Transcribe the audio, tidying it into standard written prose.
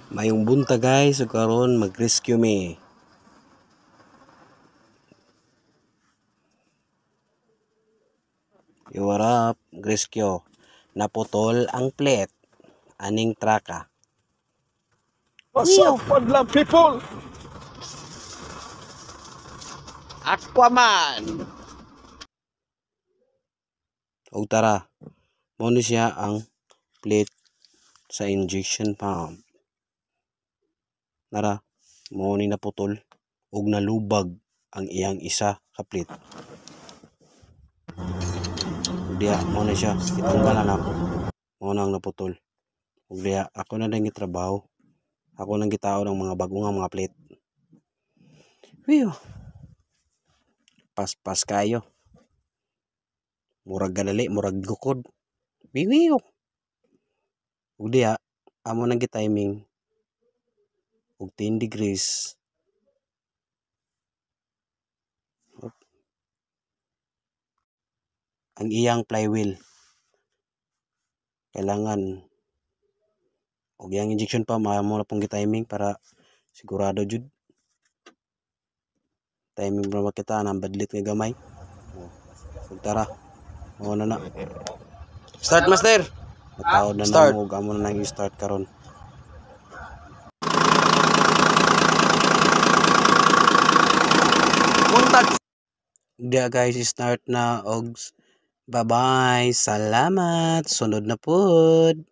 Mayong bunta guys, so karon mag-rescue me. Yo, what up? Rescue. Naputol ang plate. Aning traka. What's up, Padlang people? Aquaman! O tara, muna siya ang plate sa injection pump. Nara, muna naputol ug nalubag ang iyang isa ka plate. Diya, muna siya. Itanggalan ako. Muna ang naputol. Ug diya, ako na lang gitrabaho. Ako nang gitao ng mga bagong mga plate. Wiyo. Pas kayo. Murag galali, murag gukod. Wiyo. Ug diya, amo nang gitiming ug 10 degrees. Ang iyang flywheel. Kailangan og iyang injection pa maamo na pong gitiming para sigurado jud. Timing para makita ang badlit nga gamay. So, tara. Mao na. Start, master. Matawad na Start. namo ug amo na nang i-start karon. Muntag. Dia guys, start na og bye-bye. Salamat. Sunod na pod.